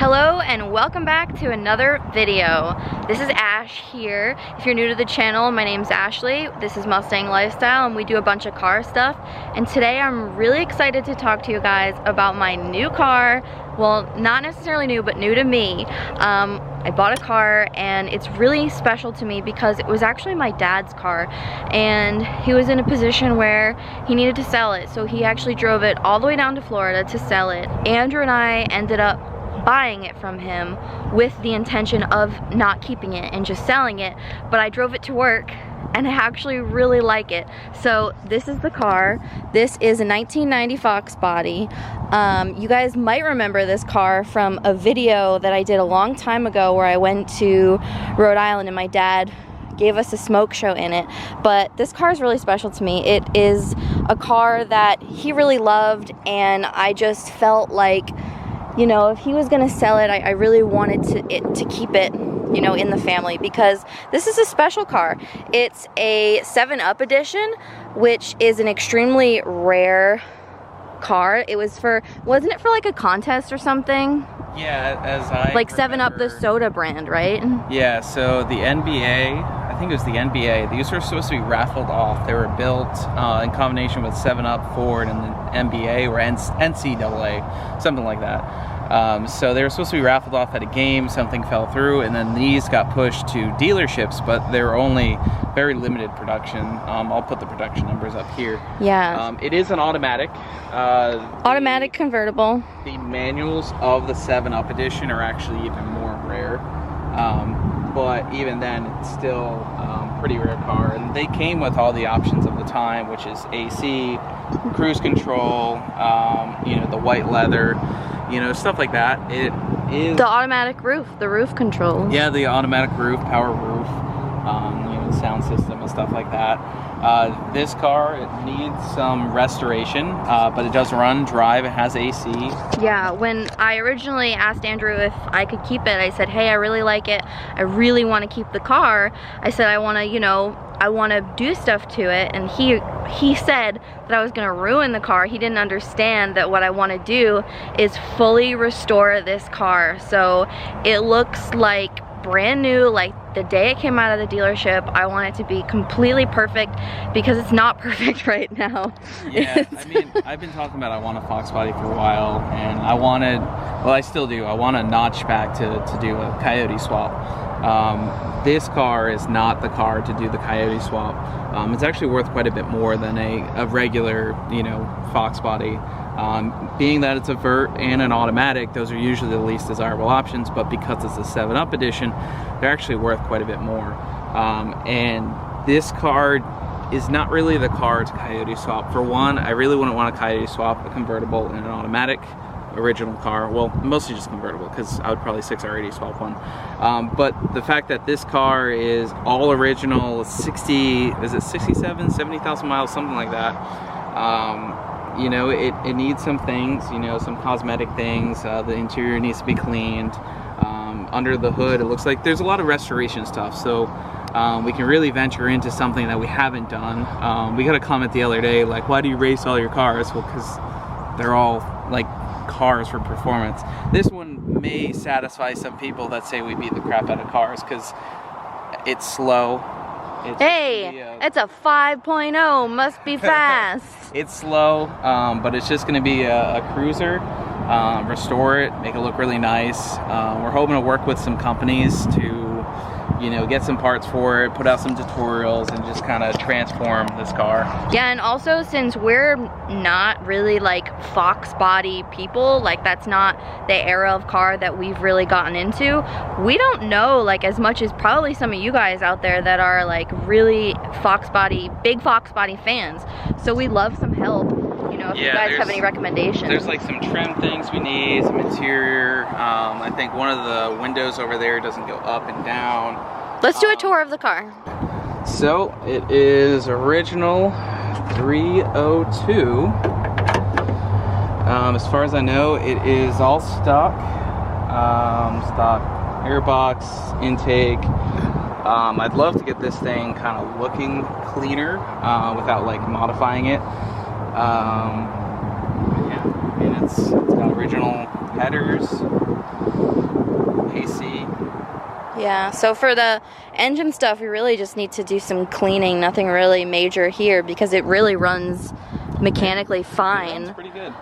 Hello and welcome back to another video. This is Ash here. If you're new to the channel, my name's Ashley. This is Mustang Lifestyle and we do a bunch of car stuff. And today I'm really excited to talk to you guys about my new car. Well, not necessarily new, but new to me. I bought a car and it's really special to me because it was actually my dad's car and he was in a position where he needed to sell it. So he actually drove it all the way down to Florida to sell it. Andrew and I ended up buying it from him with the intention of not keeping it and just selling it, but I drove it to work and I actually really like it. So this is the car. This is a 1990 Foxbody. You guys might remember this car from a video that I did a long time ago where I went to Rhode Island and my dad gave us a smoke show in it. But this car is really special to me. It is a car that he really loved and I just felt like, you know, if he was gonna sell it, I really wanted to keep it, you know, in the family because this is a special car. It's a 7-Up edition, which is an extremely rare car. It was for, wasn't it for like a contest or something? Yeah, as I like remember, 7-Up, the soda brand, right? Yeah, so the NBA, I think it was the NBA, these were supposed to be raffled off. They were built in combination with 7-Up, Ford, and the NBA or NCAA, something like that. So they were supposed to be raffled off at a game, something fell through, and then these got pushed to dealerships, but they were only very limited production. I'll put the production numbers up here. Yeah. It is an automatic. Automatic convertible. The manuals of the 7-Up edition are actually even more rare. But even then, it's still pretty rare car. And they came with all the options of the time, which is AC, cruise control, you know, the white leather, you know, stuff like that. It is the automatic roof, the roof control. Yeah, the automatic roof, power roof, you know, sound system and stuff like that. This car, it needs some restoration, but it does run, drive, it has AC. Yeah, when I originally asked Andrew if I could keep it, I said, hey, I really like it. I really want to keep the car. I said, I want to, you know, I want to do stuff to it. And he said that I was going to ruin the car. He didn't understand that what I want to do is fully restore this car. So it looks like brand new, like the day it came out of the dealership. I want it to be completely perfect because it's not perfect right now. Yeah, I mean, I've been talking about I want a Foxbody for a while, and I wanted, well, I still do, I want a notchback to do a Coyote swap. This car is not the car to do the Coyote swap. It's actually worth quite a bit more than a regular, you know, Foxbody. Being that it's a vert and an automatic, those are usually the least desirable options, but because it's a 7-Up edition, they're actually worth quite a bit more. And this car is not really the car to Coyote swap. For one, I really wouldn't want a Coyote swap a convertible and an automatic original car. Well, mostly just convertible because I would probably 6 or 80 swap one. But the fact that this car is all original, 70,000 miles, something like that. You know, it needs some things, you know, some cosmetic things. The interior needs to be cleaned. Under the hood, it looks like there's a lot of restoration stuff. So we can really venture into something that we haven't done. We got a comment the other day, like, why do you race all your cars? Well, because they're all like cars for performance. This one may satisfy some people that say we beat the crap out of cars because it's slow. It's a 5.0, must be fast. It's slow, but it's just going to be a cruiser. Restore it, make it look really nice. We're hoping to work with some companies to, you know, get some parts for it, put out some tutorials, and just kind of transform this car. Yeah, and also since we're not really like Foxbody people, like that's not the era of car that we've really gotten into, we don't know like as much as probably some of you guys out there that are like really big Foxbody fans. So we love some help. You know, if you guys have any recommendations. There's like some trim things we need, some interior. I think one of the windows over there doesn't go up and down. Let's do a tour of the car. So it is original 302. As far as I know, it is all stock. Stock airbox, intake. I'd love to get this thing kind of looking cleaner without like modifying it. Yeah, I mean, It's got original headers, AC. Yeah, so for the engine stuff, we really just need to do some cleaning. Nothing really major here because it really runs mechanically fine. It runs pretty good.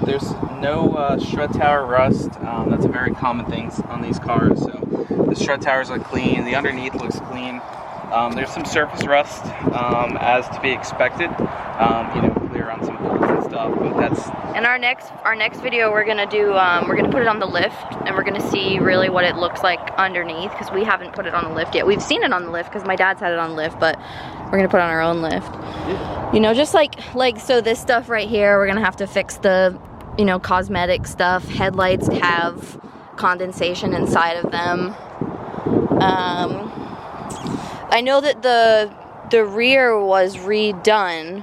There's no strut tower rust. That's a very common thing on these cars. So the strut towers look clean. The underneath looks clean. There's some surface rust, as to be expected. You know, clear on some bolts and stuff. But that's. And our next video, we're gonna do we're gonna put it on the lift, and we're gonna see really what it looks like underneath because we haven't put it on the lift yet. We've seen it on the lift because my dad's had it on the lift, but we're gonna put it on our own lift. Yeah. You know, just like so this stuff right here, we're gonna have to fix the, you know, cosmetic stuff. Headlights have condensation inside of them. I know that the rear was redone.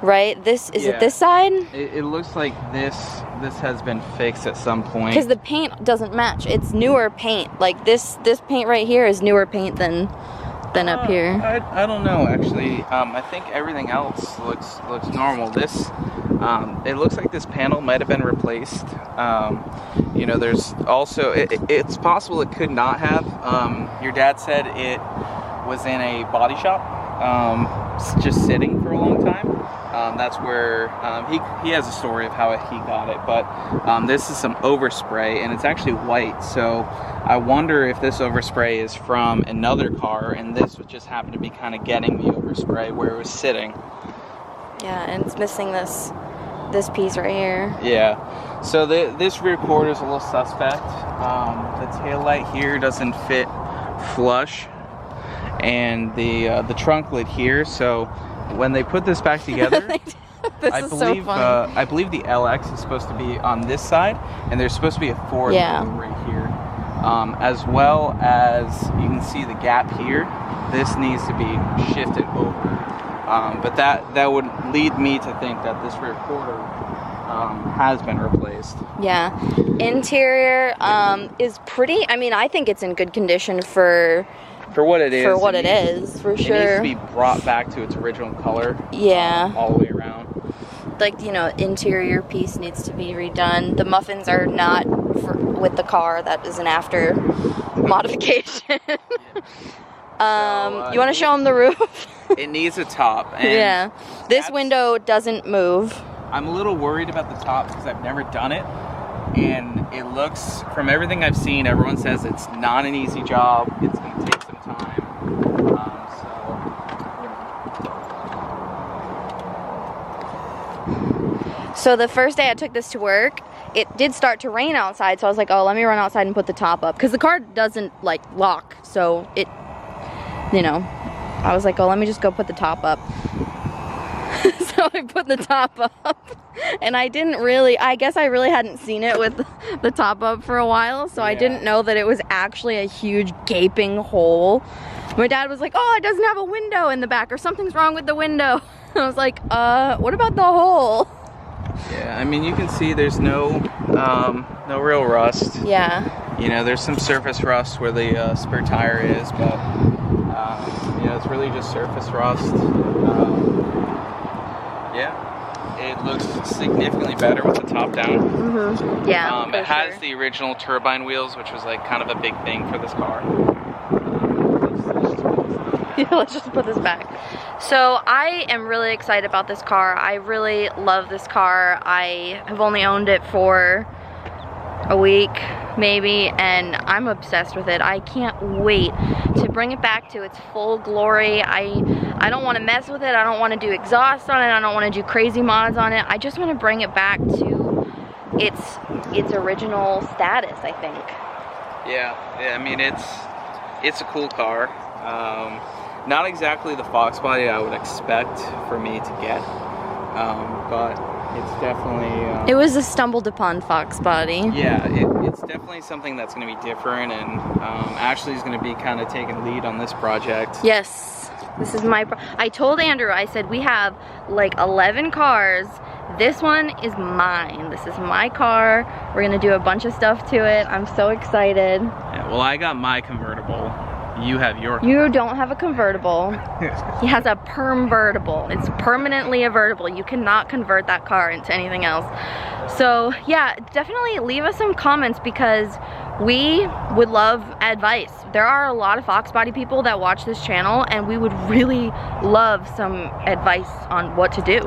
Right? This is it this side? It looks like this has been fixed at some point. Because the paint doesn't match. It's newer paint. Like this paint right here is newer paint than up here. I don't know actually. I think everything else looks normal. This it looks like this panel might have been replaced. You know, there's also it's possible it could not have. Your dad said it was in a body shop, just sitting for a long time. That's where he has a story of how he got it, but this is some overspray and it's actually white, so I wonder if this overspray is from another car and this would just happen to be kind of getting the overspray where it was sitting. Yeah, and it's missing this piece right here. Yeah, so this rear quarter is a little suspect. The tail light here doesn't fit flush, and the trunk lid here, so when they put this back together, I believe the LX is supposed to be on this side, and there's supposed to be a Ford logo right here, as well as you can see the gap here. This needs to be shifted over, but that would lead me to think that this rear quarter has been replaced. Yeah, interior is pretty. I mean, I think it's in good condition for what it is. For what it is, for sure. It needs to be brought back to its original color. Yeah. All the way around. Like, you know, interior piece needs to be redone. The muffins are not with the car. That is an after modification. You want to show them the roof? It needs a top. And yeah. This window doesn't move. I'm a little worried about the top because I've never done it. And it looks, from everything I've seen, everyone says it's not an easy job. It's going to take some time. So the first day I took this to work, it did start to rain outside. So I was like, oh, let me run outside and put the top up. Because the car doesn't, like, lock. So it, you know, I was like, oh, let me just go put the top up. So I put the top up, and I guess I really hadn't seen it with the top up for a while, so yeah. I didn't know that it was actually a huge gaping hole. My dad was like, oh, it doesn't have a window in the back, or something's wrong with the window. I was like, what about the hole? Yeah, I mean, you can see there's no real rust. Yeah. You know, there's some surface rust where the spare tire is, but, you know, it's really just surface rust. Yeah, it looks significantly better with the top down. Mm-hmm. Yeah, it has the original turbine wheels, which was like kind of a big thing for this car. Yeah, let's just put this back. So I am really excited about this car. I really love this car. I have only owned it for a week, maybe, and I'm obsessed with it. I can't wait to bring it back to its full glory. I don't want to mess with it. I don't want to do exhaust on it. I don't want to do crazy mods on it. I just want to bring it back to its original status, I think. Yeah, I mean, it's a cool car. Not exactly the Foxbody I would expect for me to get, but it's definitely... it was a stumbled upon Foxbody. Yeah, it's definitely something that's going to be different, and Ashley's going to be kind of taking lead on this project. Yes, this is my... I told Andrew, I said, we have like 11 cars. This one is mine. This is my car. We're going to do a bunch of stuff to it. I'm so excited. Yeah, well, I got my convertible. You have your. You don't have a convertible. He has a permvertible. It's permanently a vertible. You cannot convert that car into anything else. So yeah, definitely leave us some comments because we would love advice. There are a lot of Foxbody people that watch this channel and we would really love some advice on what to do.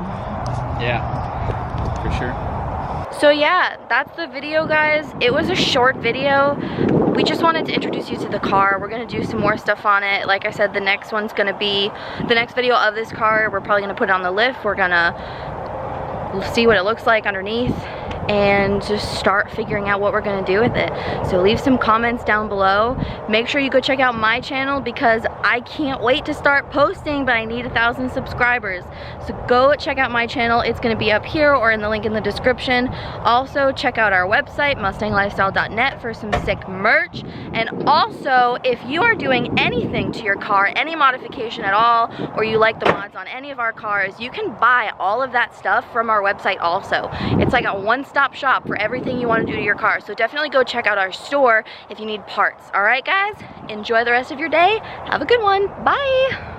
Yeah, for sure. So yeah, that's the video, guys. It was a short video. We just wanted to introduce you to the car. We're gonna do some more stuff on it. Like I said, the next one's gonna be the next video of this car. We're probably gonna put it on the lift. We're gonna see what it looks like underneath and just start figuring out what we're gonna do with it. So leave some comments down below. Make sure you go check out my channel because I can't wait to start posting, but I need 1,000 subscribers. So go check out my channel. It's gonna be up here or in the link in the description. Also check out our website, mustanglifestyle.net, for some sick merch. And also, if you are doing anything to your car, any modification at all, or you like the mods on any of our cars, you can buy all of that stuff from our website also. It's like a one-stop shop for everything you want to do to your car. So definitely go check out our store if you need parts. All right, guys, enjoy the rest of your day. Have a good one. Bye.